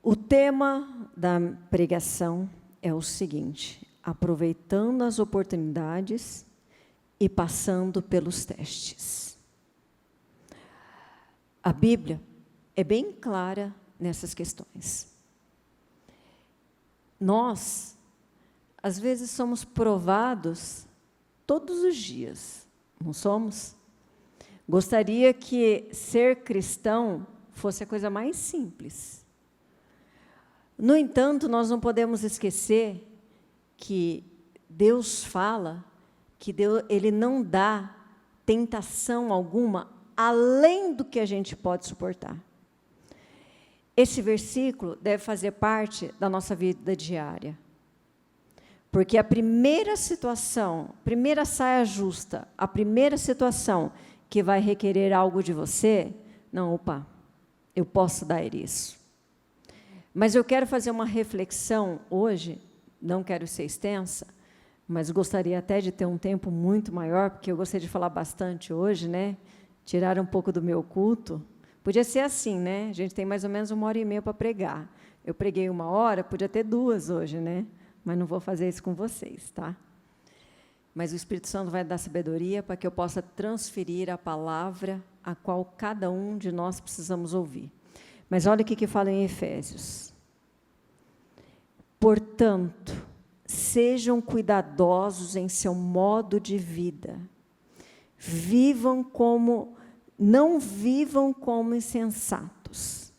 O tema da pregação é o seguinte: aproveitando as oportunidades e passando pelos testes. A Bíblia é bem clara nessas questões. Nós, às vezes, somos provados todos os dias, não somos? Gostaria que ser cristão fosse a coisa mais simples. No entanto, nós não podemos esquecer que Deus fala que Ele não dá tentação alguma além do que a gente pode suportar. Esse versículo deve fazer parte da nossa vida diária. Porque a primeira situação, primeira saia justa, a primeira situação que vai requerer algo de você, não, opa, eu posso dar isso. Mas eu quero fazer uma reflexão hoje, não quero ser extensa, mas gostaria até de ter um tempo muito maior, porque eu gostaria de falar bastante hoje, né? Tirar um pouco do meu culto. Podia ser assim, né? A gente tem mais ou menos 1h30 para pregar. Eu preguei 1 hora, podia ter 2 hoje, né? Mas não vou fazer isso com vocês, tá? Mas o Espírito Santo vai dar sabedoria para que eu possa transferir a palavra a qual cada um de nós precisamos ouvir. Mas olha o que fala em Efésios. Portanto, sejam cuidadosos em seu modo de vida. Não vivam como insensatos,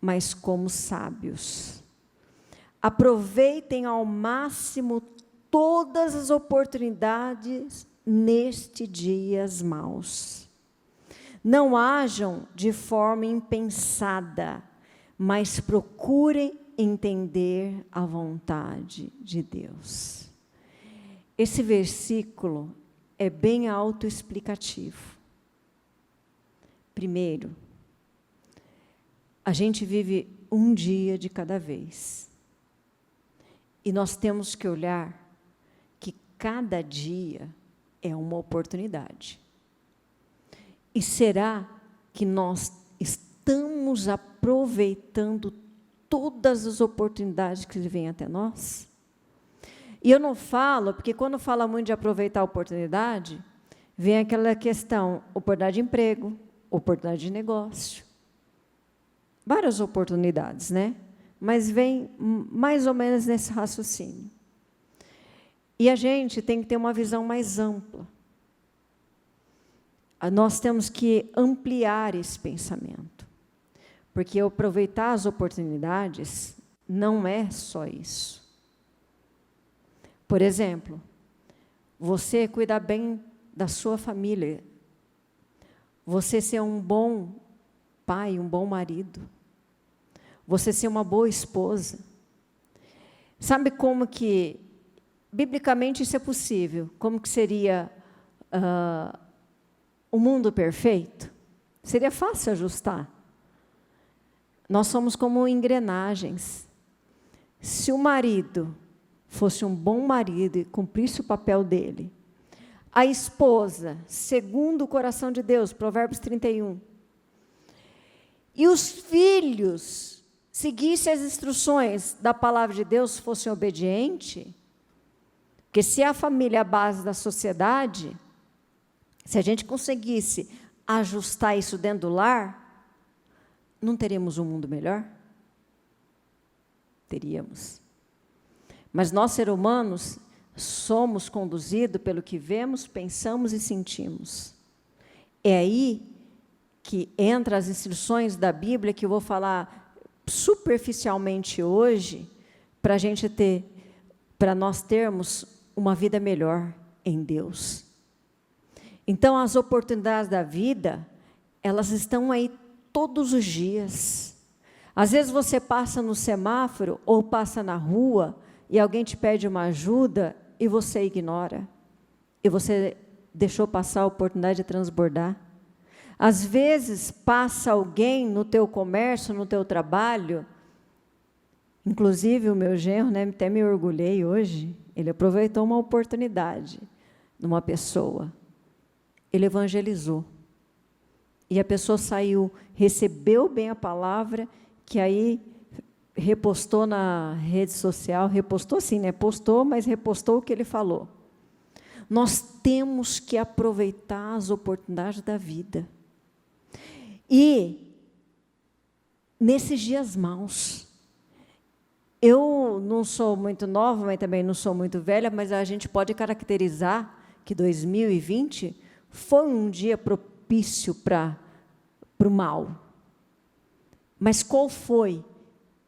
mas como sábios. Aproveitem ao máximo todas as oportunidades nestes dias maus. Não hajam de forma impensada, mas procurem entender a vontade de Deus. Esse versículo é bem autoexplicativo. Primeiro, a gente vive um dia de cada vez. E nós temos que olhar que cada dia é uma oportunidade. E será que nós estamos aproveitando todas as oportunidades que vêm até nós? E eu não falo, porque quando fala muito de aproveitar a oportunidade, vem aquela questão, oportunidade de emprego, oportunidade de negócio. Várias oportunidades, né? Mas vem mais ou menos nesse raciocínio. E a gente tem que ter uma visão mais ampla. Nós temos que ampliar esse pensamento. Porque aproveitar as oportunidades não é só isso. Por exemplo, você cuidar bem da sua família. Você ser um bom pai, um bom marido. Você ser uma boa esposa. Sabe como que, biblicamente, isso é possível? Como que seria o mundo perfeito? Seria fácil ajustar. Nós somos como engrenagens. Se o marido fosse um bom marido e cumprisse o papel dele, a esposa, segundo o coração de Deus, Provérbios 31, e os filhos seguissem as instruções da palavra de Deus, fossem obedientes, porque se a família é a base da sociedade, se a gente conseguisse ajustar isso dentro do lar, não teríamos um mundo melhor? Teríamos. Mas nós, seres humanos, somos conduzidos pelo que vemos, pensamos e sentimos. É aí que entram as instruções da Bíblia, que eu vou falar superficialmente hoje, para nós termos uma vida melhor em Deus. Então, as oportunidades da vida, elas estão aí todos os dias. Às vezes você passa no semáforo ou passa na rua e alguém te pede uma ajuda e você ignora. E você deixou passar a oportunidade de transbordar. Às vezes passa alguém no teu comércio, no teu trabalho. Inclusive o meu genro, né, até me orgulhei hoje, ele aproveitou uma oportunidade numa pessoa. Ele evangelizou. E a pessoa saiu, recebeu bem a palavra, que aí repostou na rede social, repostou sim, né? Postou, mas repostou o que ele falou. Nós temos que aproveitar as oportunidades da vida. E, nesses dias maus, eu não sou muito nova, mas também não sou muito velha, mas a gente pode caracterizar que 2020 foi um dia propício para o mal. Mas qual foi?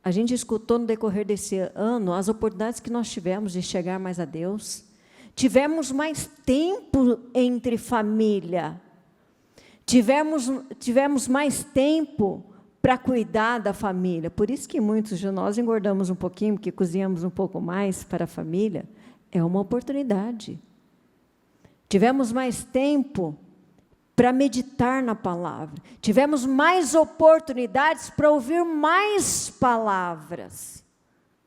A gente escutou no decorrer desse ano as oportunidades que nós tivemos de chegar mais a Deus. Tivemos mais tempo entre família. Tivemos mais tempo para cuidar da família. Por isso que muitos de nós engordamos um pouquinho, porque cozinhamos um pouco mais para a família. É uma oportunidade. Tivemos mais tempo para meditar na palavra. Tivemos mais oportunidades para ouvir mais palavras,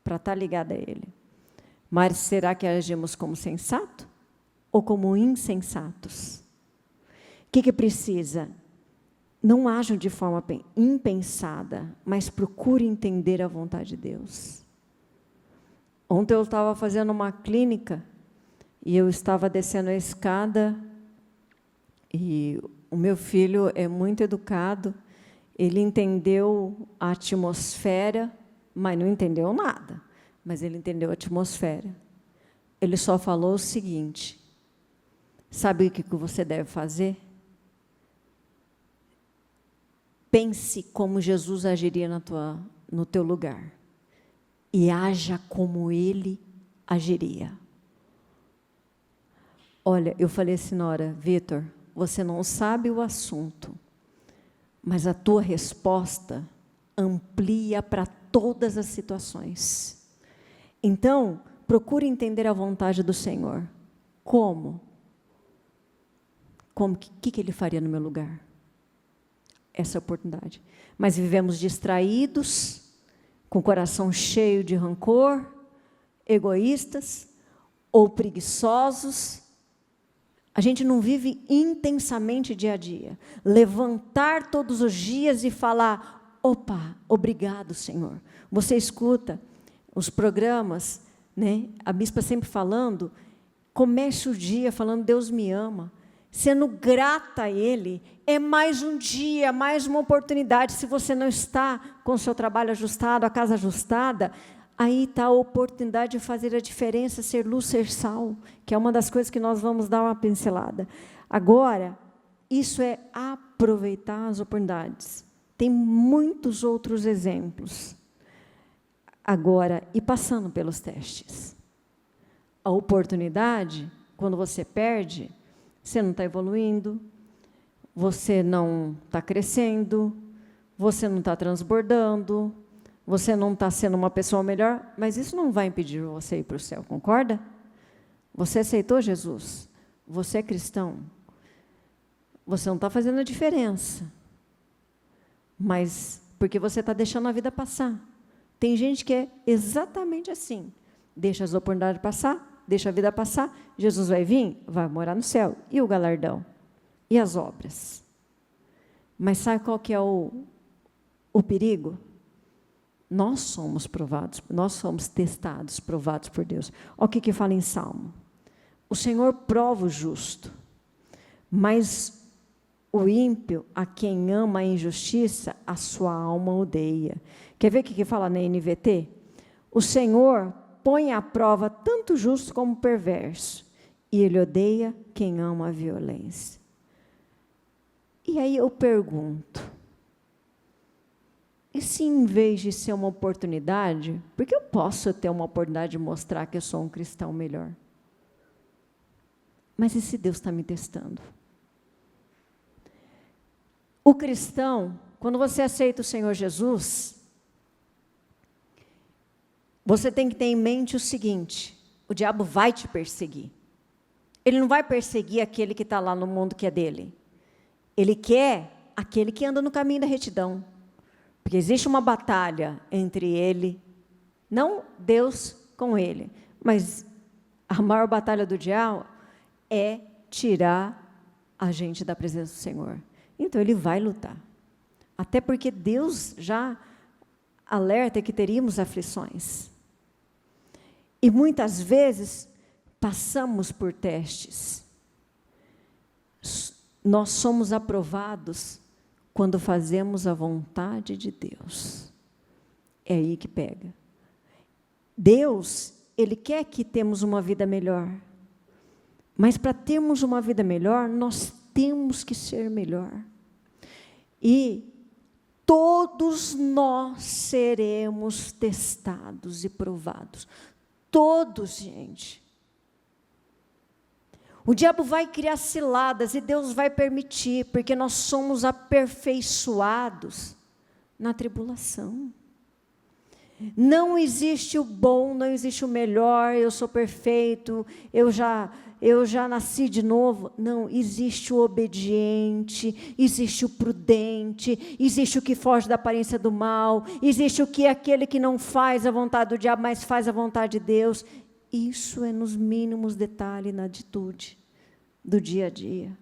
para estar ligada a Ele. Mas será que agimos como sensato ou como insensatos? O que precisa? Não ajam de forma impensada, mas procure entender a vontade de Deus. Ontem eu estava fazendo uma clínica e eu estava descendo a escada e o meu filho é muito educado, ele entendeu a atmosfera, mas não entendeu nada, mas ele entendeu a atmosfera. Ele só falou o seguinte: sabe o que você deve fazer? Pense como Jesus agiria no teu lugar e haja como Ele agiria. Olha, eu falei assim na hora, Vitor, você não sabe o assunto, mas a tua resposta amplia para todas as situações. Então, procure entender a vontade do Senhor. Como? O que Ele faria no meu lugar? Essa é a oportunidade. Mas vivemos distraídos, com o coração cheio de rancor, egoístas ou preguiçosos. A gente não vive intensamente dia a dia. Levantar todos os dias e falar, opa, obrigado, Senhor. Você escuta os programas, né? A bispa sempre falando, comece o dia falando, Deus me ama. Sendo grata a Ele, é mais um dia, mais uma oportunidade. Se você não está com o seu trabalho ajustado, a casa ajustada, aí está a oportunidade de fazer a diferença, ser luz, ser sal, que é uma das coisas que nós vamos dar uma pincelada. Agora, isso é aproveitar as oportunidades. Tem muitos outros exemplos. Agora, e passando pelos testes. A oportunidade, quando você perde, você não está evoluindo, você não está crescendo, você não está transbordando, você não está sendo uma pessoa melhor, mas isso não vai impedir você ir para o céu, concorda? Você aceitou Jesus, você é cristão, você não está fazendo a diferença, mas porque você está deixando a vida passar. Tem gente que é exatamente assim, deixa as oportunidades passar, deixa a vida passar, Jesus vai vir, vai morar no céu. E o galardão? E as obras? Mas sabe qual que é o perigo? Nós somos provados, nós somos testados, provados por Deus. Olha o que fala em Salmo. O Senhor prova o justo, mas o ímpio, a quem ama a injustiça, a sua alma odeia. Quer ver o que fala na NVT? O Senhor põe à prova tanto o justo como o perverso, e Ele odeia quem ama a violência. E aí eu pergunto, e se em vez de ser uma oportunidade, porque eu posso ter uma oportunidade de mostrar que eu sou um cristão melhor? Mas e se Deus está me testando? O cristão, quando você aceita o Senhor Jesus, você tem que ter em mente o seguinte, o diabo vai te perseguir. Ele não vai perseguir aquele que está lá no mundo que é dele. Ele quer aquele que anda no caminho da retidão. Porque existe uma batalha entre ele, não Deus com ele, mas a maior batalha do diabo é tirar a gente da presença do Senhor. Então, ele vai lutar. Até porque Deus já alerta que teríamos aflições. E muitas vezes passamos por testes. Nós somos aprovados quando fazemos a vontade de Deus. É aí que pega. Deus, Ele quer que temos uma vida melhor. Mas para termos uma vida melhor, nós temos que ser melhor. E todos nós seremos testados e provados. Todos, gente. O diabo vai criar ciladas e Deus vai permitir, porque nós somos aperfeiçoados na tribulação. Não existe o bom, não existe o melhor, eu sou perfeito, eu já nasci de novo. Não, existe o obediente, existe o prudente, existe o que foge da aparência do mal, existe o que é aquele que não faz a vontade do diabo, mas faz a vontade de Deus. Isso é nos mínimos detalhes na atitude do dia a dia.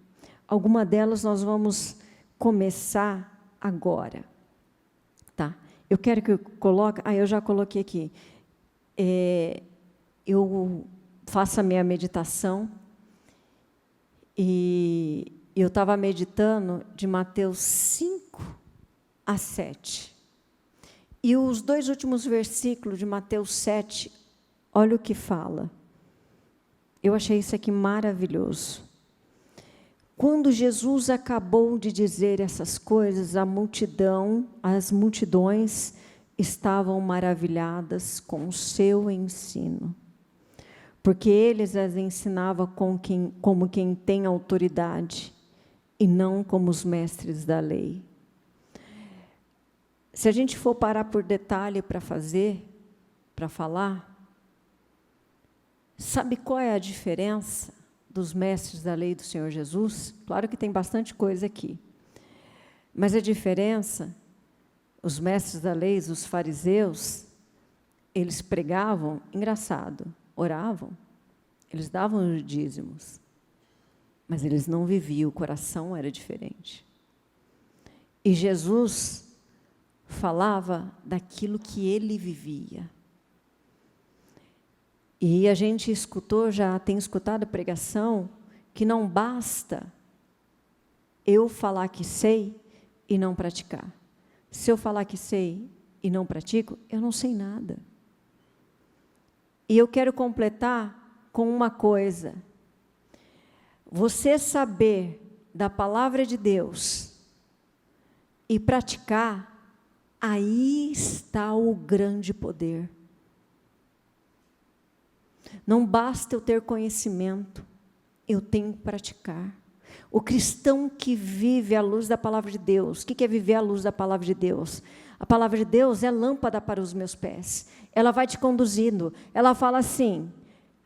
Alguma delas nós vamos começar agora. Tá? Eu quero que eu coloque... eu já coloquei aqui. Eu faço a minha meditação e eu estava meditando de Mateus 5 a 7. E os 2 últimos versículos de Mateus 7, olha o que fala. Eu achei isso aqui maravilhoso. Quando Jesus acabou de dizer essas coisas, as multidões estavam maravilhadas com o seu ensino, porque eles as ensinavam como quem tem autoridade, e não como os mestres da lei. Se a gente for parar por detalhe para falar, sabe qual é a diferença dos mestres da lei do Senhor Jesus? Claro que tem bastante coisa aqui. Mas a diferença, os mestres da lei, os fariseus, eles pregavam, engraçado, oravam, eles davam os dízimos, mas eles não viviam, o coração era diferente. E Jesus falava daquilo que ele vivia. E a gente já tem escutado a pregação, que não basta eu falar que sei e não praticar. Se eu falar que sei e não pratico, eu não sei nada. E eu quero completar com uma coisa. Você saber da palavra de Deus e praticar, aí está o grande poder. Não basta eu ter conhecimento, eu tenho que praticar. O cristão que vive à luz da palavra de Deus, o que é viver à luz da palavra de Deus? A palavra de Deus é lâmpada para os meus pés. Ela vai te conduzindo. Ela fala assim,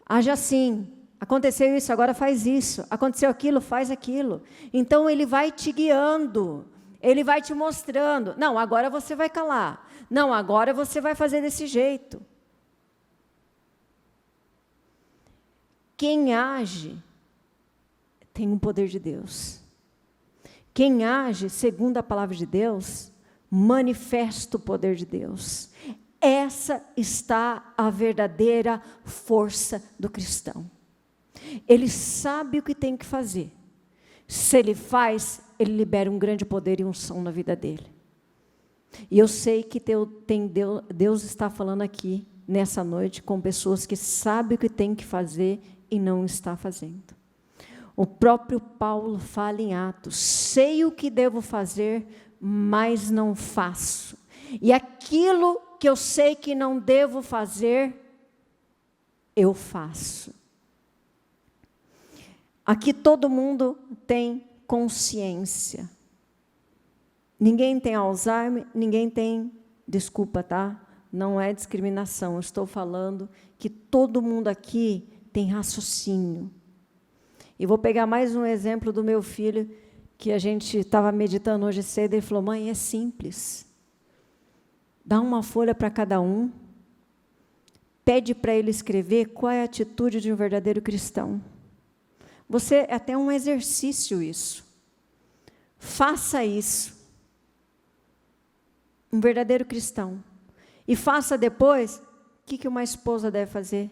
age assim, aconteceu isso, agora faz isso. Aconteceu aquilo, faz aquilo. Então, ele vai te guiando. Ele vai te mostrando. Não, agora você vai calar. Não, agora você vai fazer desse jeito. Quem age tem o poder de Deus. Quem age segundo a palavra de Deus, manifesta o poder de Deus. Essa está a verdadeira força do cristão. Ele sabe o que tem que fazer. Se ele faz, ele libera um grande poder e unção na vida dele. E eu sei que Deus está falando aqui, nessa noite, com pessoas que sabem o que tem que fazer e não está fazendo. O próprio Paulo fala em Atos, sei o que devo fazer, mas não faço. E aquilo que eu sei que não devo fazer, eu faço. Aqui todo mundo tem consciência. Ninguém tem Alzheimer, ninguém tem, desculpa, tá? Não é discriminação, eu estou falando que todo mundo aqui tem raciocínio. E vou pegar mais um exemplo do meu filho, que a gente estava meditando hoje cedo, ele falou, mãe, é simples. Dá uma folha para cada um, pede para ele escrever qual é a atitude de um verdadeiro cristão. É até um exercício isso. Faça isso. Um verdadeiro cristão. E faça depois, o que uma esposa deve fazer?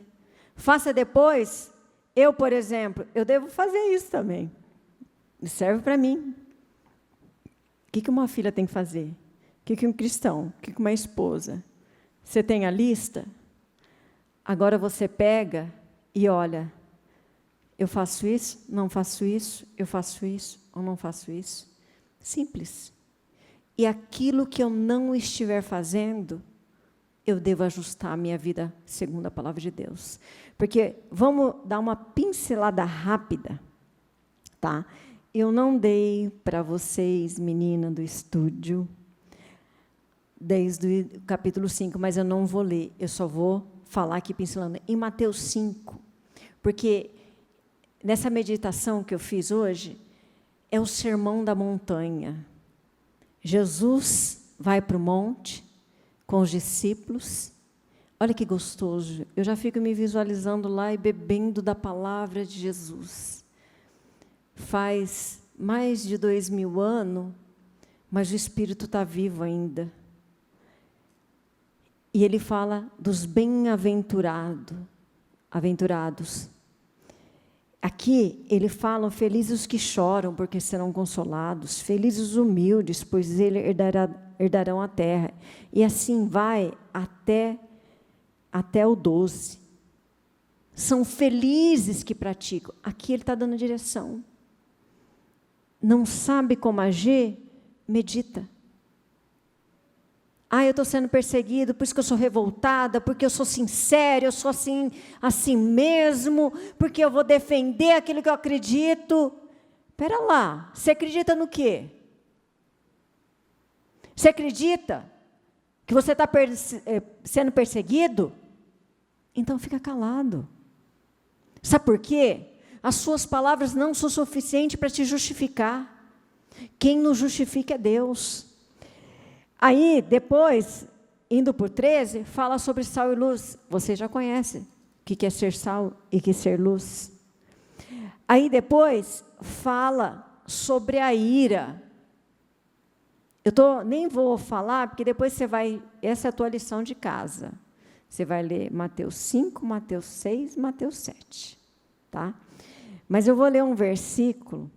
Faça depois, eu, por exemplo, eu devo fazer isso também. Serve para mim. O que uma filha tem que fazer? O que um cristão? O que uma esposa? Você tem a lista? Agora você pega e olha, eu faço isso, não faço isso, eu faço isso ou não faço isso. Simples. E aquilo que eu não estiver fazendo, eu devo ajustar a minha vida segundo a palavra de Deus. Porque vamos dar uma pincelada rápida, tá? Eu não dei para vocês, menina do estúdio, desde o capítulo 5, mas eu não vou ler, eu só vou falar aqui pincelando. Em Mateus 5, porque nessa meditação que eu fiz hoje, é o sermão da montanha. Jesus vai para o monte com os discípulos. Olha que gostoso. Eu já fico me visualizando lá e bebendo da palavra de Jesus. Faz mais de 2000 anos, mas o Espírito está vivo ainda. E ele fala dos bem-aventurados. Aqui, ele fala, felizes os que choram, porque serão consolados. Felizes os humildes, pois eles herdarão a terra. E assim vai até o 12. São felizes que praticam. Aqui ele está dando direção. Não sabe como agir? Medita. Eu estou sendo perseguido, por isso que eu sou revoltada, porque eu sou sincera, eu sou assim mesmo, porque eu vou defender aquilo que eu acredito. Espera lá, você acredita no quê? Você acredita que você está sendo perseguido? Então fica calado. Sabe por quê? As suas palavras não são suficientes para te justificar. Quem nos justifica é Deus. Aí, depois, indo por 13, fala sobre sal e luz. Você já conhece o que é ser sal e o que é ser luz. Aí, depois, fala sobre a ira. Nem vou falar, porque depois você vai... Essa é a tua lição de casa. Você vai ler Mateus 5, Mateus 6, Mateus 7. Tá? Mas eu vou ler um versículo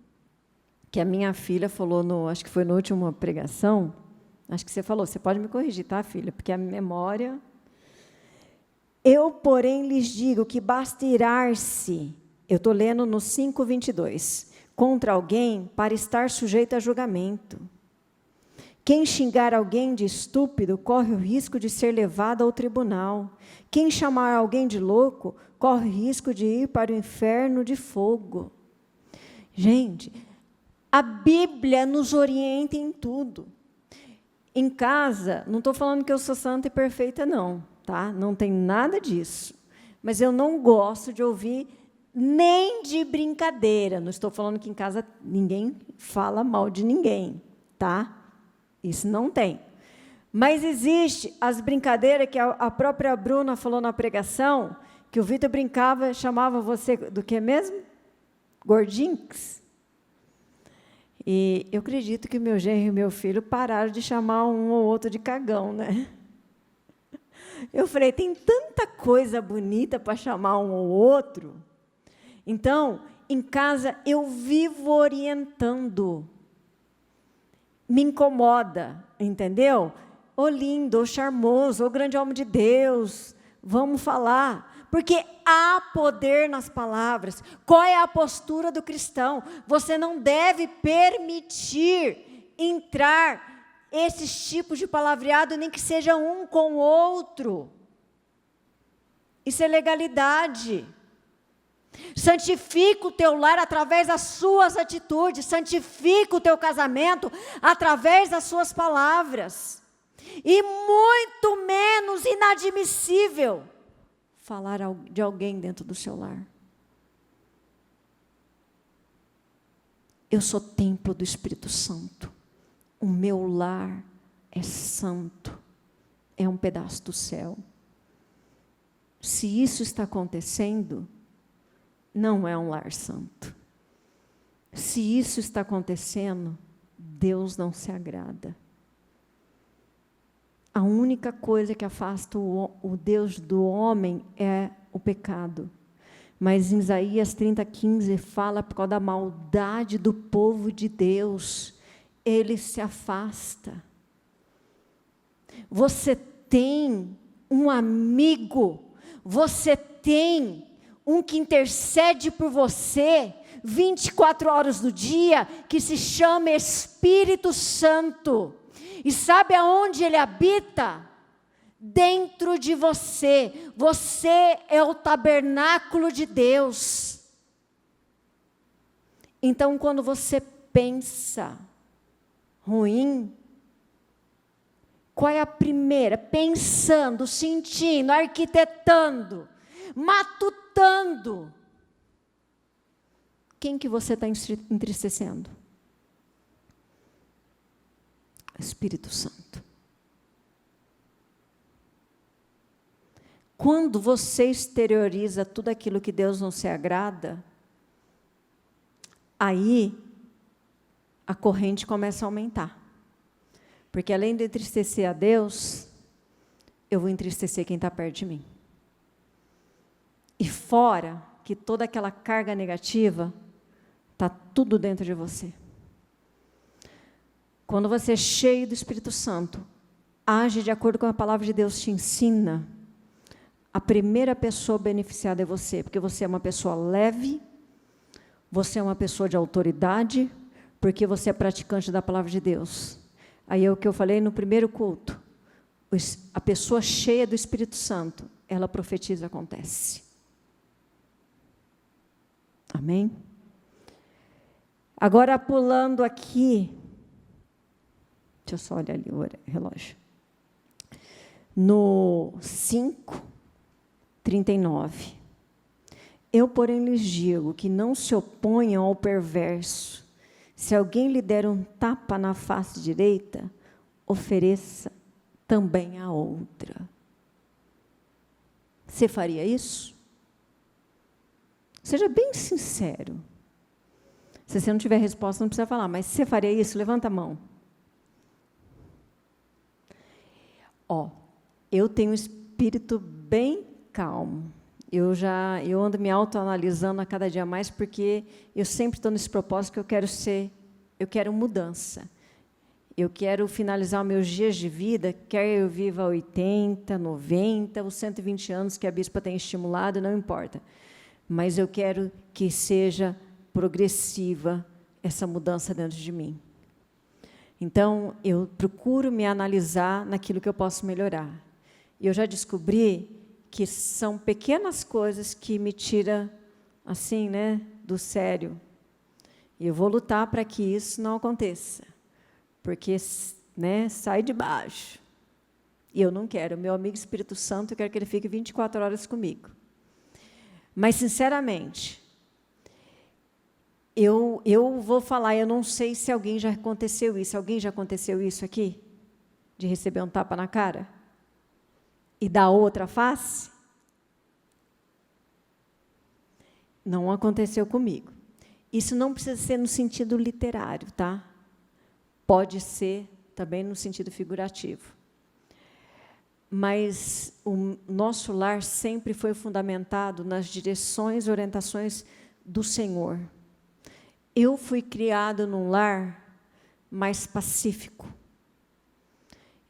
que a minha filha falou, acho que foi na última pregação. Acho que você falou, você pode me corrigir, tá, filha? Porque a memória... Eu, porém, lhes digo que basta irar-se, eu estou lendo no 5:22, contra alguém para estar sujeito a julgamento. Quem xingar alguém de estúpido corre o risco de ser levado ao tribunal. Quem chamar alguém de louco corre o risco de ir para o inferno de fogo. Gente, a Bíblia nos orienta em tudo. Em casa, não estou falando que eu sou santa e perfeita, não, tá? Não tem nada disso. Mas eu não gosto de ouvir nem de brincadeira. Não estou falando que em casa ninguém fala mal de ninguém, tá? Isso não tem. Mas existe as brincadeiras que a própria Bruna falou na pregação, que o Vitor brincava, chamava você do que mesmo? Gordinhos. E eu acredito que o meu genro e o meu filho pararam de chamar um ou outro de cagão, né? Eu falei, tem tanta coisa bonita para chamar um ou outro. Então, em casa, eu vivo orientando. Me incomoda, entendeu? Ô lindo, ô charmoso, ô grande homem de Deus, vamos falar. Porque há poder nas palavras. Qual é a postura do cristão? Você não deve permitir entrar esses tipos de palavreado, nem que seja um com o outro. Isso é legalidade. Santifica o teu lar através das suas atitudes. Santifica o teu casamento através das suas palavras. E muito menos inadmissível falar de alguém dentro do seu lar. Eu sou templo do Espírito Santo. O meu lar é santo. É um pedaço do céu. Se isso está acontecendo, não é um lar santo. Se isso está acontecendo, Deus não se agrada. A única coisa que afasta o Deus do homem é o pecado. Mas em Isaías 30:15 fala por causa da maldade do povo de Deus, ele se afasta. Você tem um amigo, você tem um que intercede por você 24 horas do dia, que se chama Espírito Santo. E sabe aonde ele habita? Dentro de você. Você é o tabernáculo de Deus. Então, quando você pensa ruim, qual é a primeira? Pensando, sentindo, arquitetando, matutando. Quem que você está entristecendo? Espírito Santo. Quando você exterioriza tudo aquilo que Deus não se agrada, aí a corrente começa a aumentar. Porque além de entristecer a Deus, eu vou entristecer quem está perto de mim. E fora que toda aquela carga negativa está tudo dentro de você. Quando você é cheio do Espírito Santo, age de acordo com a palavra de Deus te ensina, a primeira pessoa beneficiada é você, porque você é uma pessoa leve, você é uma pessoa de autoridade, porque você é praticante da palavra de Deus. Aí é o que eu falei no primeiro culto. A pessoa cheia do Espírito Santo, ela profetiza, acontece. Amém? Agora, pulando aqui, deixa eu só olhar ali o relógio. No 5:39. Eu, porém, lhes digo que não se oponham ao perverso. Se alguém lhe der um tapa na face direita, ofereça também a outra. Você faria isso? Seja bem sincero. Se você não tiver resposta, não precisa falar, mas você faria isso? Levanta a mão. Eu tenho um espírito bem calmo. Eu ando me autoanalisando a cada dia mais, porque eu sempre estou nesse propósito que eu quero mudança. Eu quero finalizar os meus dias de vida, quer eu viva 80, 90, os 120 anos que a bispa tem estimulado, não importa. Mas eu quero que seja progressiva essa mudança dentro de mim. Então, eu procuro me analisar naquilo que eu posso melhorar. E eu já descobri que são pequenas coisas que me tiram, assim, do sério. E eu vou lutar para que isso não aconteça. Porque, sai de baixo. E eu não quero. Meu amigo Espírito Santo, eu quero que ele fique 24 horas comigo. Mas, sinceramente, eu vou falar, eu não sei se alguém já aconteceu isso. Alguém já aconteceu isso aqui? De receber um tapa na cara? E dar outra face? Não aconteceu comigo. Isso não precisa ser no sentido literário, tá? Pode ser também no sentido figurativo. Mas o nosso lar sempre foi fundamentado nas direções e orientações do Senhor. Eu fui criada num lar mais pacífico.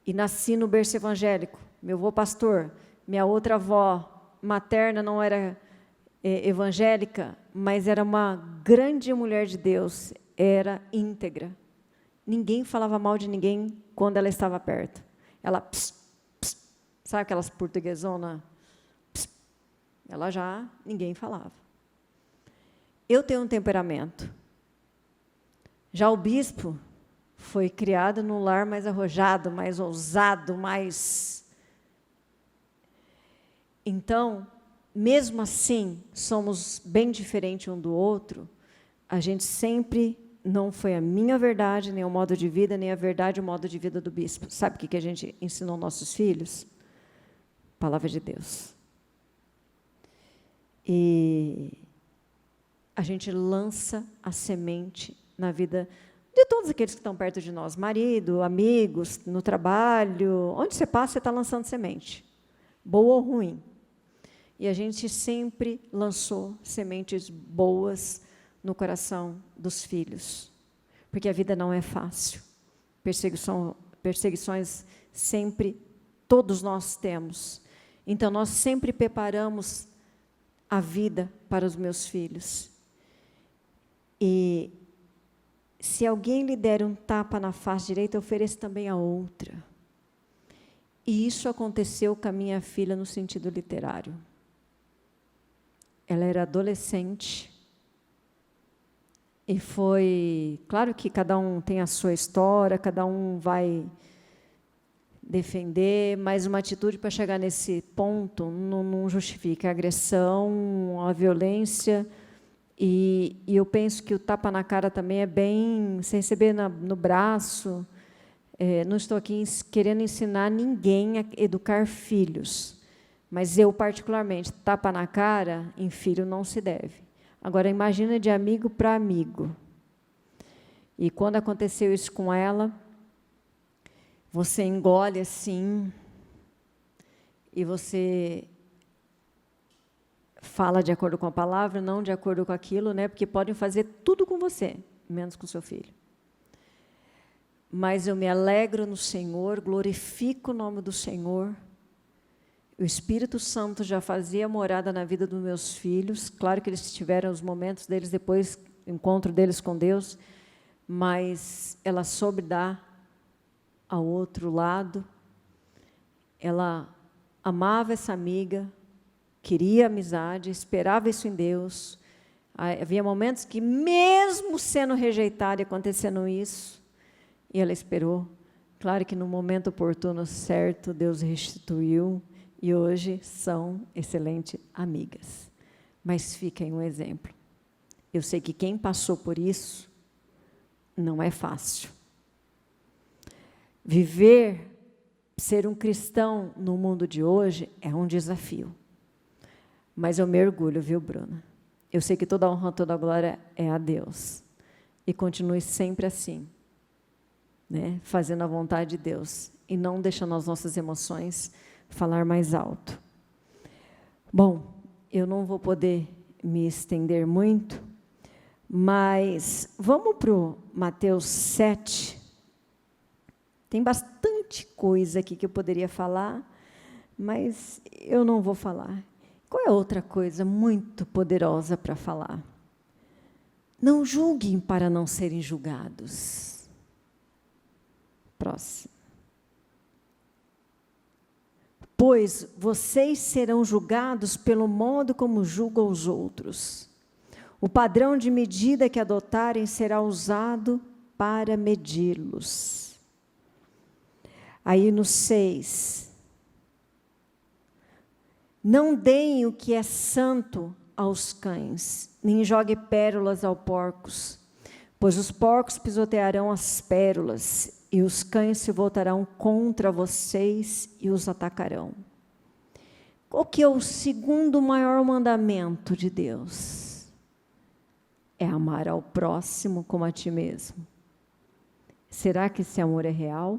E nasci no berço evangélico. Meu avô pastor, minha outra avó materna não era evangélica, mas era uma grande mulher de Deus, era íntegra. Ninguém falava mal de ninguém quando ela estava perto. Ela, pss, pss, sabe aquelas portuguesonas? Ela já, ninguém falava. Eu tenho um temperamento. Já o bispo foi criado num lar mais arrojado, mais ousado, mais... Então, mesmo assim, somos bem diferentes um do outro, a gente sempre não foi a minha verdade, nem o modo de vida, nem a verdade e o modo de vida do bispo. Sabe o que a gente ensinou aos nossos filhos? Palavra de Deus. E a gente lança a semente na vida de todos aqueles que estão perto de nós, marido, amigos, no trabalho, onde você passa, você está lançando semente, boa ou ruim. E a gente sempre lançou sementes boas no coração dos filhos, porque a vida não é fácil. Perseguições sempre, todos nós temos. Então, nós sempre preparamos a vida para os meus filhos. E se alguém lhe der um tapa na face direita, ofereça também a outra. E isso aconteceu com a minha filha no sentido literário. Ela era adolescente. E foi... Claro que cada um tem a sua história, cada um vai defender, mas uma atitude para chegar nesse ponto não justifica a agressão, a violência. E eu penso que o tapa na cara também é bem... Se receber no braço... não estou aqui querendo ensinar ninguém a educar filhos, mas eu, particularmente, tapa na cara, em filho não se deve. Agora, imagina de amigo para amigo. E quando aconteceu isso com ela, você engole assim, e você fala de acordo com a palavra, não de acordo com aquilo, né? Porque podem fazer tudo com você, menos com o seu filho. Mas eu me alegro no Senhor, glorifico o nome do Senhor. O Espírito Santo já fazia morada na vida dos meus filhos. Claro que eles tiveram os momentos deles depois, encontro deles com Deus, mas ela soube dar ao outro lado. Ela amava essa amiga, queria amizade, esperava isso em Deus. Havia momentos que, mesmo sendo rejeitada e acontecendo isso, e ela esperou. Claro que no momento oportuno certo, Deus restituiu, e hoje são excelentes amigas. Mas fiquem um exemplo. Eu sei que quem passou por isso não é fácil. Viver, ser um cristão no mundo de hoje é um desafio. Mas eu me orgulho, viu, Bruna? Eu sei que toda a honra, toda a glória é a Deus. E continue sempre assim. Né, fazendo a vontade de Deus e não deixando as nossas emoções falar mais alto. Bom, eu não vou poder me estender muito, mas vamos para o Mateus 7. Tem bastante coisa aqui que eu poderia falar, mas eu não vou falar. Qual é outra coisa muito poderosa para falar? Não julguem para não serem julgados. Próximo. Pois vocês serão julgados pelo modo como julgam os outros. O padrão de medida que adotarem será usado para medi-los. Aí no 6. Não deem o que é santo aos cães, nem jogue pérolas aos porcos, pois os porcos pisotearão as pérolas, e os cães se voltarão contra vocês e os atacarão. Qual que é o segundo maior mandamento de Deus? É amar ao próximo como a ti mesmo. Será que esse amor é real?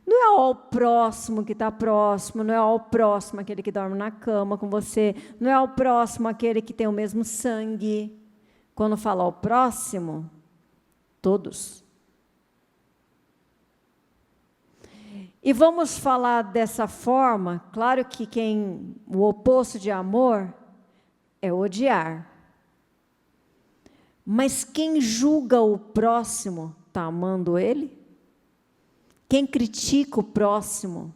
Não é ao próximo que está próximo, não é ao próximo aquele que dorme na cama com você, não é ao próximo aquele que tem o mesmo sangue. Quando fala ao próximo, todos. E vamos falar dessa forma, claro que o oposto de amor é odiar. Mas quem julga o próximo, está amando ele? Quem critica o próximo,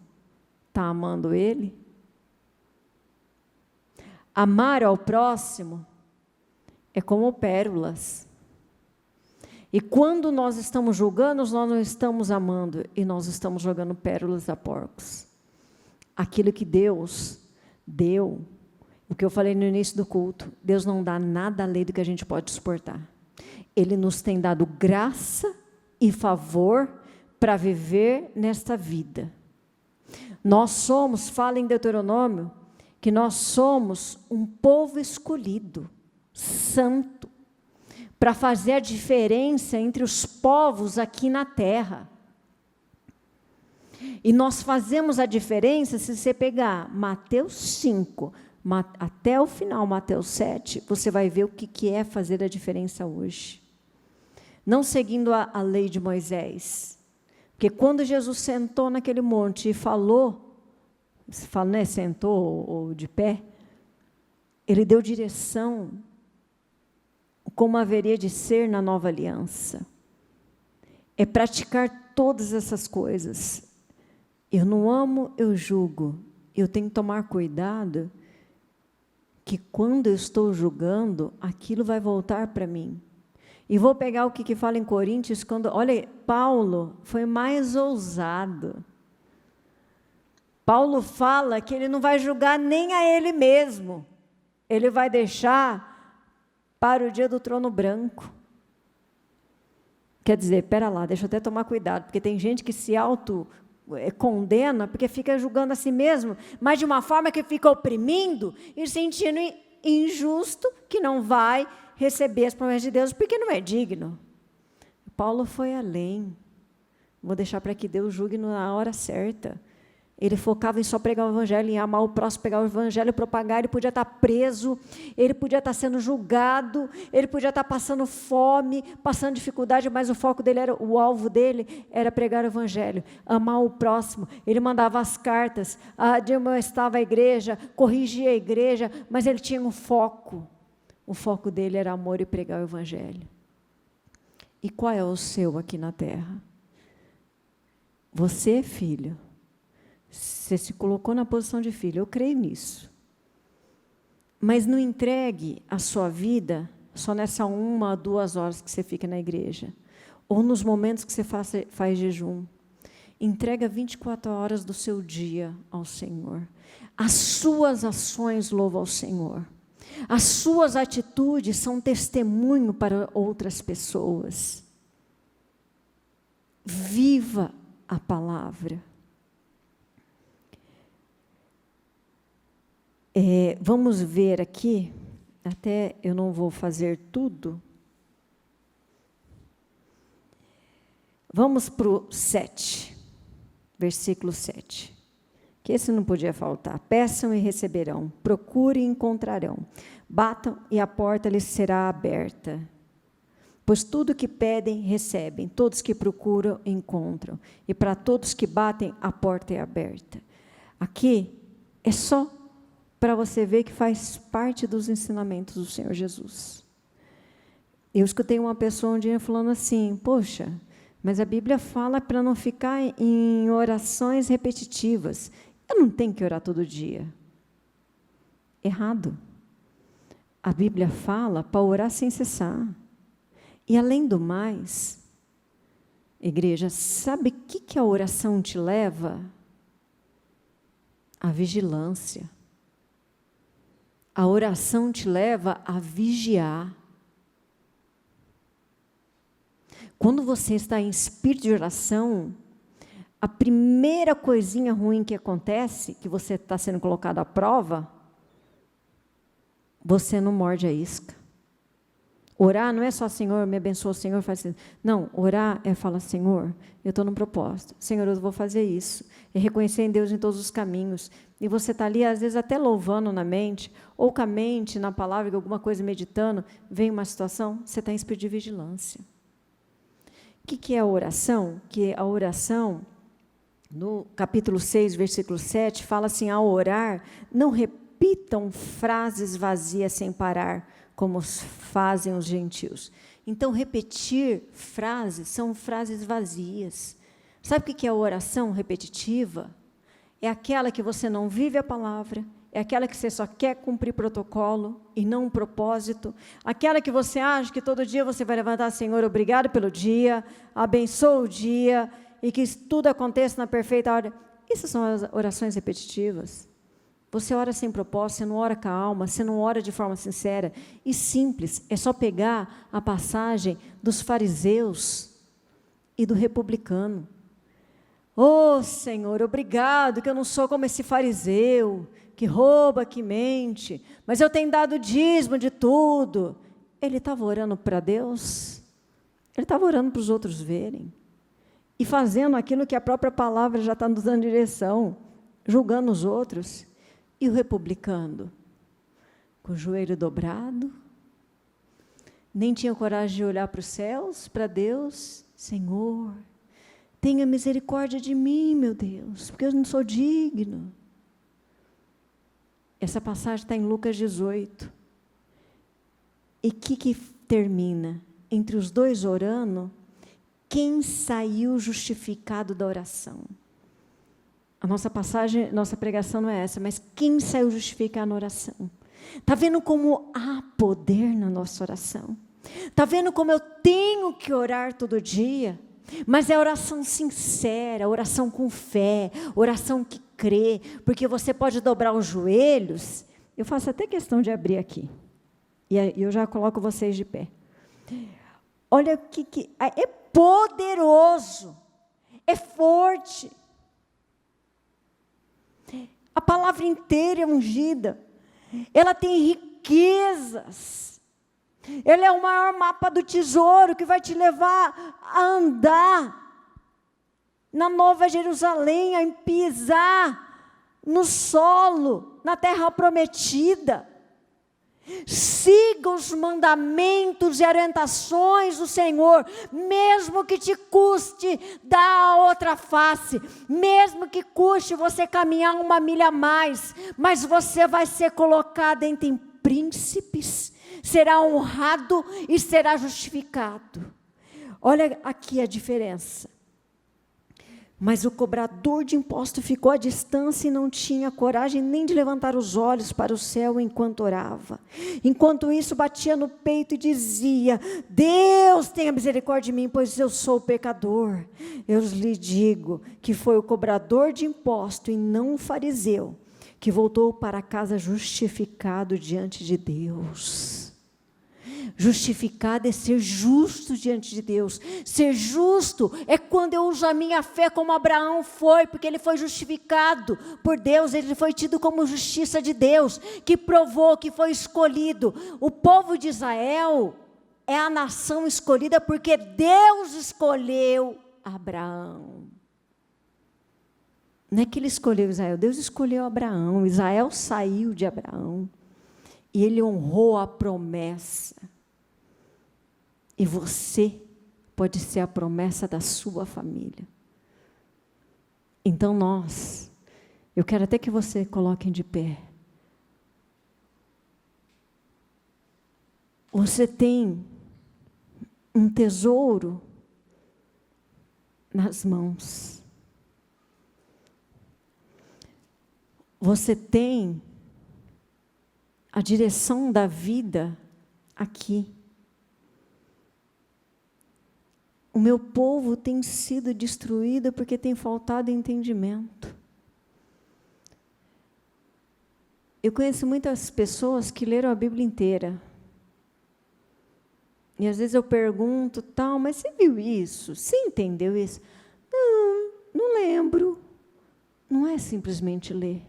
está amando ele? Amar ao próximo é como pérolas. E quando nós estamos julgando, nós não estamos amando, e nós estamos jogando pérolas a porcos. Aquilo que Deus deu, o que eu falei no início do culto, Deus não dá nada além do que a gente pode suportar. Ele nos tem dado graça e favor para viver nesta vida. Nós somos, fala em Deuteronômio, que nós somos um povo escolhido, santo, para fazer a diferença entre os povos aqui na terra. E nós fazemos a diferença se você pegar Mateus 5, até o final, Mateus 7, você vai ver o que é fazer a diferença hoje. Não seguindo a lei de Moisés. Porque quando Jesus sentou naquele monte e falou, você fala, né, sentou ou de pé, ele deu direção como haveria de ser na nova aliança. É praticar todas essas coisas. Eu não amo, eu julgo. Eu tenho que tomar cuidado que quando eu estou julgando, aquilo vai voltar para mim. E vou pegar o que fala em Coríntios, olha, Paulo foi mais ousado. Paulo fala que ele não vai julgar nem a ele mesmo. Ele vai deixar para o dia do trono branco. Quer dizer, espera lá, deixa eu até tomar cuidado, porque tem gente que se condena porque fica julgando a si mesmo, mas de uma forma que fica oprimindo e sentindo injusto, que não vai receber as promessas de Deus, porque não é digno. Paulo foi além. Vou deixar para que Deus julgue na hora certa. Ele focava em só pregar o evangelho, em amar o próximo, pegar o evangelho, propagar. Ele podia estar preso, ele podia estar sendo julgado, ele podia estar passando fome, passando dificuldade, mas o foco dele o alvo dele era pregar o evangelho, amar o próximo. Ele mandava as cartas, admoestava a igreja, corrigia a igreja, mas ele tinha um foco. O foco dele era amor e pregar o evangelho. E qual é o seu aqui na terra? Você, filho, você se colocou na posição de filho, eu creio nisso. Mas não entregue a sua vida só nessa 1 a 2 horas que você fica na igreja, ou nos momentos que você faz jejum. Entrega 24 horas do seu dia ao Senhor. As suas ações louvam ao Senhor. As suas atitudes são testemunho para outras pessoas. Viva a palavra. Vamos ver aqui, até eu não vou fazer tudo. Vamos para o 7, versículo 7. Que esse não podia faltar. Peçam e receberão, procurem e encontrarão, batam e a porta lhes será aberta. Pois tudo que pedem, recebem, todos que procuram, encontram, e para todos que batem, a porta é aberta. Aqui é só para você ver que faz parte dos ensinamentos do Senhor Jesus. Eu escutei uma pessoa um dia falando assim, poxa, mas a Bíblia fala para não ficar em orações repetitivas. Eu não tenho que orar todo dia. Errado. A Bíblia fala para orar sem cessar. E além do mais, igreja, sabe o que a oração te leva? A vigilância. A oração te leva a vigiar. Quando você está em espírito de oração, a primeira coisinha ruim que acontece, que você está sendo colocado à prova, você não morde a isca. Orar não é só, Senhor, me abençoa, Senhor, faz isso. Não, orar é falar, Senhor, eu estou num propósito. Senhor, eu vou fazer isso. É reconhecer em Deus em todos os caminhos. E você está ali, às vezes, até louvando na mente, ou com a mente, na palavra, alguma coisa meditando, vem uma situação, você está em espírito de vigilância. O que é a oração? Que a oração, no capítulo 6, versículo 7, fala assim, ao orar, não repitam frases vazias sem parar, como fazem os gentios. Então, repetir frases são frases vazias. Sabe o que é a oração repetitiva? É aquela que você não vive a palavra, é aquela que você só quer cumprir protocolo e não um propósito, aquela que você acha que todo dia você vai levantar, Senhor, obrigado pelo dia, abençoa o dia, e que tudo aconteça na perfeita ordem. Essas são as orações repetitivas. Você ora sem propósito, você não ora com a alma, você não ora de forma sincera e simples. É só pegar a passagem dos fariseus e do republicano. Oh, Senhor, obrigado que eu não sou como esse fariseu, que rouba, que mente, mas eu tenho dado dízimo de tudo. ele estava orando para Deus, ele estava orando para os outros verem, e fazendo aquilo que a própria palavra já está nos dando direção, julgando os outros. E o republicano, com o joelho dobrado, nem tinha coragem de olhar para os céus, para Deus. Senhor, tenha misericórdia de mim, meu Deus, porque eu não sou digno. Essa passagem está em Lucas 18. E o que termina? Entre os dois orando, quem saiu justificado da oração? A nossa passagem, nossa pregação não é essa, mas quem saiu justificado na oração? Está vendo como há poder na nossa oração? Está vendo como eu tenho que orar todo dia? Mas é oração sincera, oração com fé, oração que crê, porque você pode dobrar os joelhos. Eu faço até questão de abrir aqui, e eu já coloco vocês de pé. Olha que é poderoso, é forte. A palavra inteira é ungida, ela tem riquezas, ela é o maior mapa do tesouro que vai te levar a andar na Nova Jerusalém, a pisar no solo, na terra prometida. Siga os mandamentos e orientações do Senhor, mesmo que te custe dar a outra face, mesmo que custe você caminhar 1 milha a mais, mas você vai ser colocado entre príncipes, será honrado e será justificado. Olha aqui a diferença. Mas o cobrador de imposto ficou à distância e não tinha coragem nem de levantar os olhos para o céu enquanto orava. Enquanto isso, batia no peito e dizia: Deus tenha misericórdia de mim, pois eu sou pecador. Eu lhe digo que foi o cobrador de imposto e não o fariseu que voltou para casa justificado diante de Deus. Justificado é ser justo diante de Deus. Ser justo é quando eu uso a minha fé como Abraão foi, porque ele foi justificado por Deus, ele foi tido como justiça de Deus, que provou que foi escolhido. O povo de Israel é a nação escolhida porque Deus escolheu Abraão. Não é que ele escolheu Israel, Deus escolheu Abraão. Israel saiu de Abraão e ele honrou a promessa. E você pode ser a promessa da sua família. Então eu quero até que você coloquem de pé. Você tem um tesouro nas mãos. Você tem a direção da vida aqui. O meu povo tem sido destruído porque tem faltado entendimento. Eu conheço muitas pessoas que leram a Bíblia inteira. E às vezes eu pergunto, mas você viu isso? Você entendeu isso? Não lembro. Não é simplesmente ler.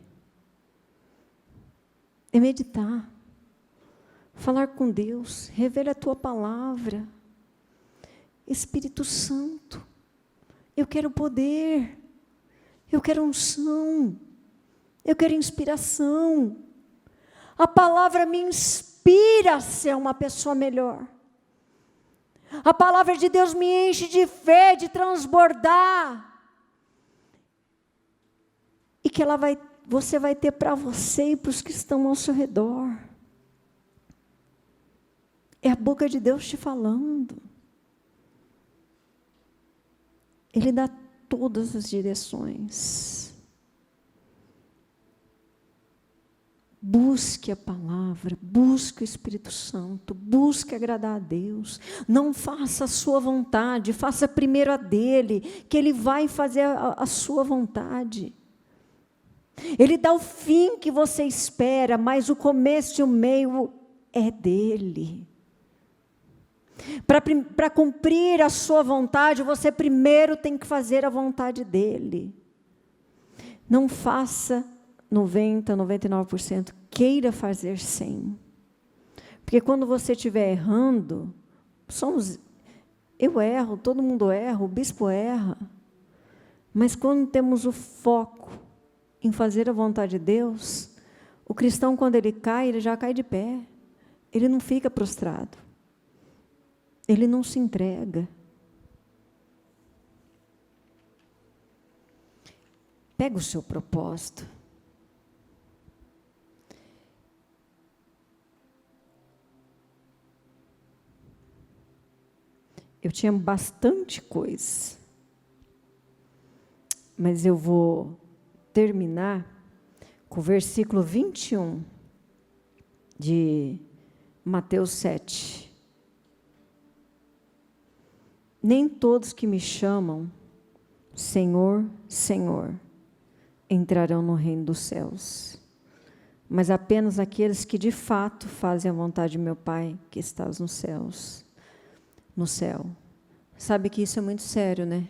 É meditar. Falar com Deus. Revela a tua palavra. Espírito Santo, eu quero poder, eu quero unção, eu quero inspiração. A palavra me inspira a ser uma pessoa melhor. A palavra de Deus me enche de fé, de transbordar. E que você vai ter para você e para os que estão ao seu redor. É a boca de Deus te falando. Ele dá todas as direções. Busque a palavra, busque o Espírito Santo, busque agradar a Deus. Não faça a sua vontade, faça primeiro a dele, que ele vai fazer a sua vontade. Ele dá o fim que você espera, mas o começo e o meio é dele. Para cumprir a sua vontade, você primeiro tem que fazer a vontade dele. Não faça 90%, 99%, queira fazer 100%. Porque quando você estiver errando, eu erro, todo mundo erra, o bispo erra. Mas quando temos o foco em fazer a vontade de Deus, o cristão, quando ele cai, ele já cai de pé. Ele não fica prostrado. Ele não se entrega. Pega o seu propósito. Eu tinha bastante coisa, mas eu vou terminar com o versículo 21 de Mateus 7. Nem todos que me chamam Senhor, Senhor, entrarão no reino dos céus, mas apenas aqueles que de fato fazem a vontade de meu Pai que está nos céus. No céu. Sabe que isso é muito sério, né?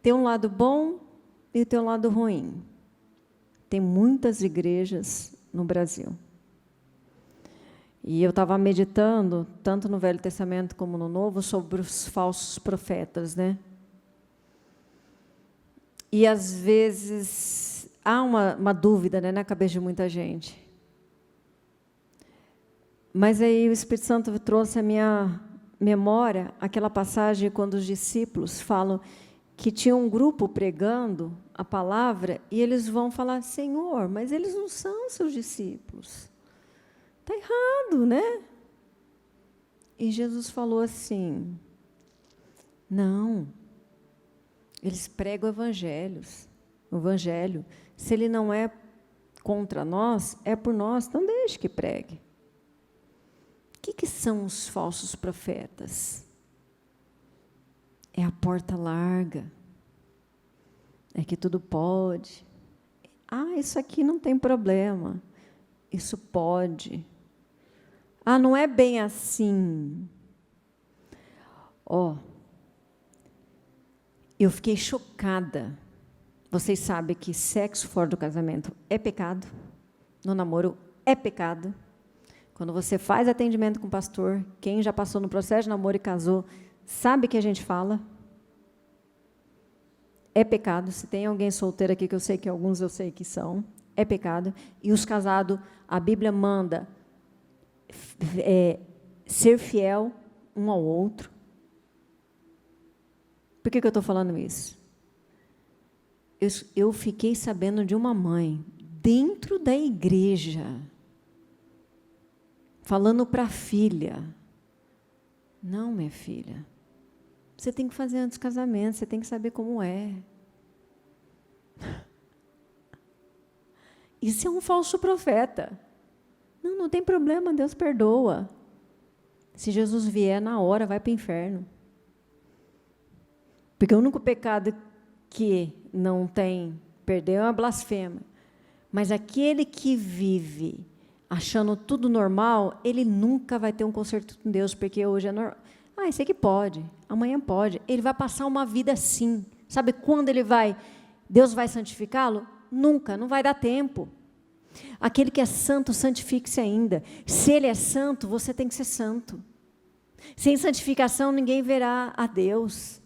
Tem um lado bom e tem um lado ruim. Tem muitas igrejas no Brasil. E eu estava meditando, tanto no Velho Testamento como no Novo, sobre os falsos profetas, né? E, às vezes, há uma dúvida, né, na cabeça de muita gente. Mas aí o Espírito Santo trouxe à minha memória aquela passagem quando os discípulos falam que tinha um grupo pregando a palavra e eles vão falar, Senhor, mas eles não são seus discípulos. Está errado, né? E Jesus falou assim, não, eles pregam o evangelho. Se ele não é contra nós, é por nós, então deixe que pregue. O que são os falsos profetas? É a porta larga. É que tudo pode. Ah, isso aqui não tem problema. Isso pode. Ah, não é bem assim. Eu fiquei chocada. Vocês sabem que sexo fora do casamento é pecado. No namoro é pecado. Quando você faz atendimento com o pastor, quem já passou no processo de namoro e casou, sabe que a gente fala. É pecado. Se tem alguém solteiro aqui, que eu sei que alguns eu sei que são, é pecado. E os casados, a Bíblia manda ser fiel um ao outro. Por que eu estou falando isso? Eu fiquei sabendo de uma mãe, dentro da igreja, falando para a filha, não, minha filha, você tem que fazer antes do casamento, você tem que saber como é. Isso é um falso profeta. Não tem problema, Deus perdoa. Se Jesus vier na hora, vai para o inferno. Porque o único pecado que não tem perdão é a blasfêmia. Mas aquele que vive achando tudo normal, ele nunca vai ter um conserto com Deus, porque hoje é normal. Ah, esse aqui pode, amanhã pode. Ele vai passar uma vida assim. Sabe quando Deus vai santificá-lo? Nunca, não vai dar tempo. Aquele que é santo, santifique-se ainda. Se ele é santo, você tem que ser santo. Sem santificação, ninguém verá a Deus.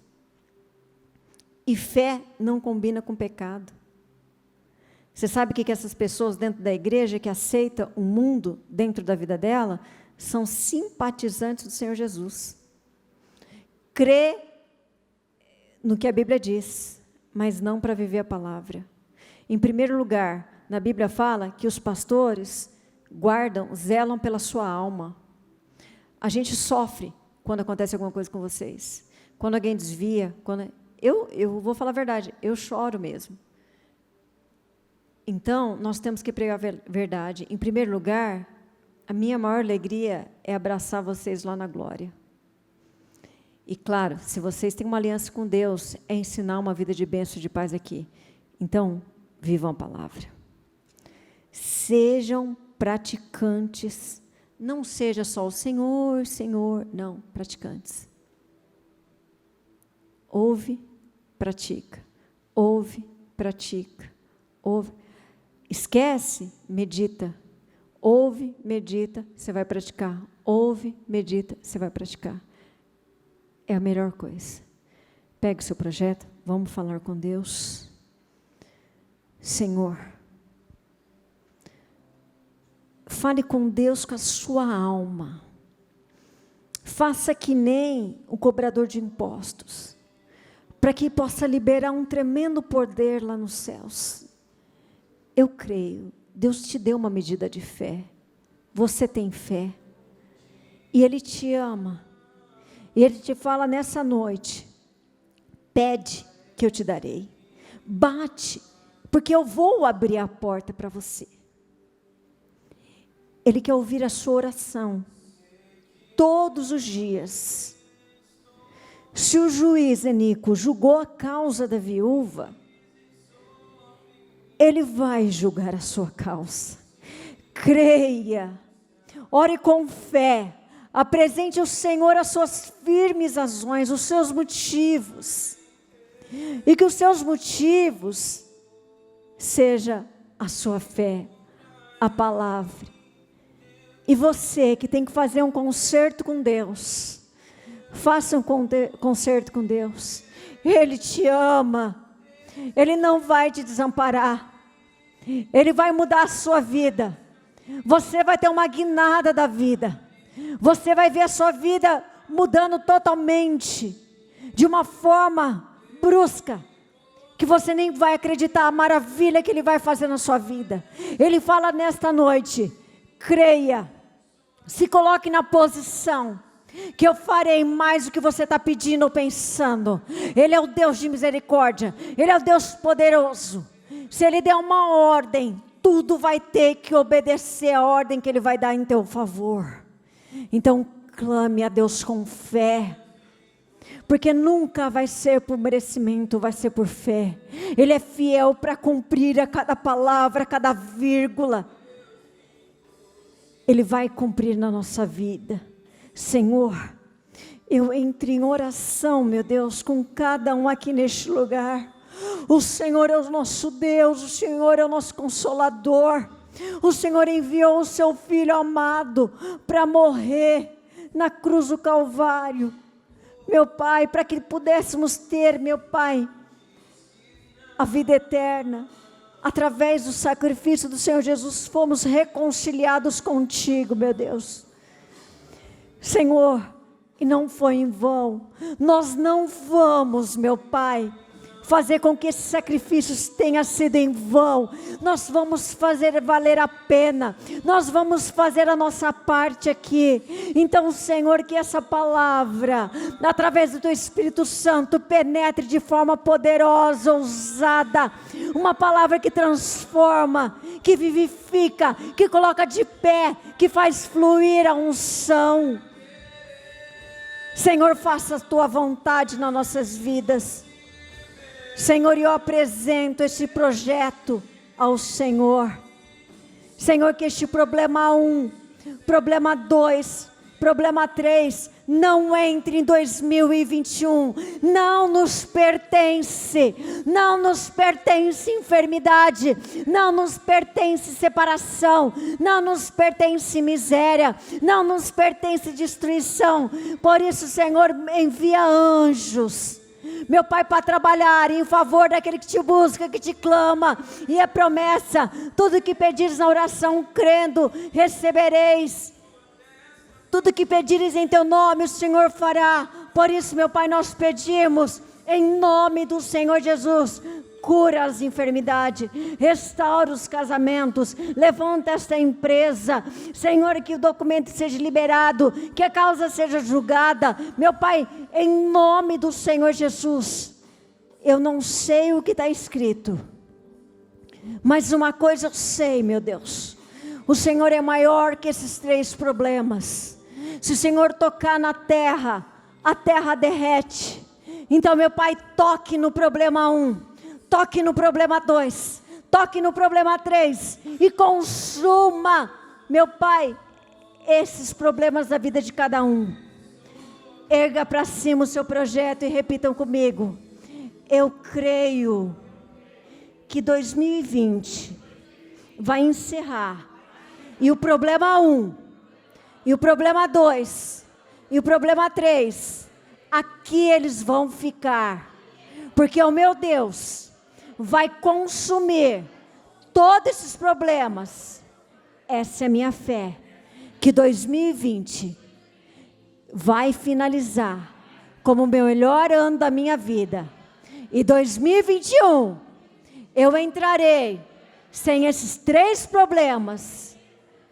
E fé não combina com pecado. Você sabe o que essas pessoas dentro da igreja que aceitam o mundo dentro da vida dela? São simpatizantes do Senhor Jesus. Crê no que a Bíblia diz, mas não para viver a palavra. Em primeiro lugar, na Bíblia fala que os pastores zelam pela sua alma. A gente sofre quando acontece alguma coisa com vocês. Quando alguém desvia, eu vou falar a verdade, eu choro mesmo. Então, nós temos que pregar a verdade. Em primeiro lugar, a minha maior alegria é abraçar vocês lá na glória. E claro, se vocês têm uma aliança com Deus, é ensinar uma vida de bênção e de paz aqui. Então, vivam a palavra. Sejam praticantes. Não seja só o Senhor, Senhor. Não, praticantes. Ouve, pratica. Ouve, pratica. Ouve. Esquece, medita. Ouve, medita, você vai praticar. Ouve, medita, você vai praticar. É a melhor coisa. Pegue o seu projeto, vamos falar com Deus. Senhor, fale com Deus com a sua alma. Faça que nem o cobrador de impostos, para que possa liberar um tremendo poder lá nos céus. Eu creio, Deus te deu uma medida de fé, você tem fé, e Ele te ama, e Ele te fala nessa noite, pede que eu te darei, bate, porque eu vou abrir a porta para você. Ele quer ouvir a sua oração, todos os dias. Se o juiz Enico julgou a causa da viúva, ele vai julgar a sua causa. Creia, ore com fé, apresente ao Senhor as suas firmes razões, os seus motivos, e que os seus motivos seja a sua fé, a palavra. E você que tem que fazer um concerto com Deus, faça um concerto com Deus. Ele te ama, Ele não vai te desamparar, Ele vai mudar a sua vida. Você vai ter uma guinada da vida, você vai ver a sua vida mudando totalmente, de uma forma brusca, que você nem vai acreditar a maravilha que Ele vai fazer na sua vida. Ele fala nesta noite, creia, se coloque na posição, que eu farei mais do que você está pedindo ou pensando. Ele é o Deus de misericórdia, Ele é o Deus poderoso. Se Ele der uma ordem, tudo vai ter que obedecer a ordem que Ele vai dar em teu favor. Então clame a Deus com fé, porque nunca vai ser por merecimento, vai ser por fé. Ele é fiel para cumprir a cada palavra, a cada vírgula. Ele vai cumprir na nossa vida. Senhor, eu entro em oração, meu Deus, com cada um aqui neste lugar. O Senhor é o nosso Deus, o Senhor é o nosso Consolador. O Senhor enviou o seu Filho amado para morrer na cruz do Calvário, meu Pai, para que pudéssemos ter, meu Pai, a vida eterna. Através do sacrifício do Senhor Jesus, fomos reconciliados contigo, meu Deus. Senhor, e não foi em vão. Nós não vamos, meu Pai, fazer com que esses sacrifícios tenham sido em vão. Nós vamos fazer valer a pena. Nós vamos fazer a nossa parte aqui. Então, Senhor, que essa palavra, através do Teu Espírito Santo, penetre de forma poderosa, ousada. Uma palavra que transforma, que vivifica, que coloca de pé, que faz fluir a unção. Senhor, faça a Tua vontade nas nossas vidas. Senhor, eu apresento este projeto ao Senhor. Senhor, que este problema 1, problema 2, problema 3, não entre em 2021, não nos pertence enfermidade, não nos pertence separação, não nos pertence miséria, não nos pertence destruição. Por isso, Senhor, envia anjos, meu Pai, para trabalhar em favor daquele que te busca, que te clama, e é promessa, tudo que pedires na oração, crendo, recebereis. Tudo que pedires em teu nome, o Senhor fará. Por isso, meu Pai, nós pedimos, em nome do Senhor Jesus, cura as enfermidades, restaura os casamentos, levanta esta empresa, Senhor, que o documento seja liberado, que a causa seja julgada, meu Pai, em nome do Senhor Jesus. Eu não sei o que está escrito, mas uma coisa eu sei, meu Deus, o Senhor é maior que esses 3 problemas. Se o Senhor tocar na terra, a terra derrete. Então, meu Pai, toque no problema 1, toque no problema 2, toque no problema 3 e consuma, meu Pai, esses problemas da vida de cada um. Erga para cima o seu projeto e repitam comigo: eu creio que 2020 vai encerrar E o problema 1, e o problema 2, e o problema 3, aqui eles vão ficar. Porque o meu Deus vai consumir todos esses problemas. Essa é a minha fé. Que 2020 vai finalizar como o melhor ano da minha vida. E 2021 eu entrarei sem esses 3 problemas.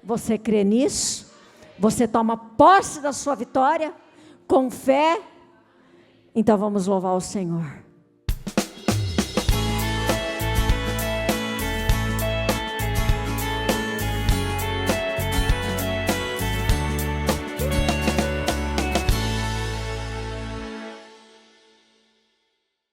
Você crê nisso? Você toma posse da sua vitória com fé? Então vamos louvar o Senhor.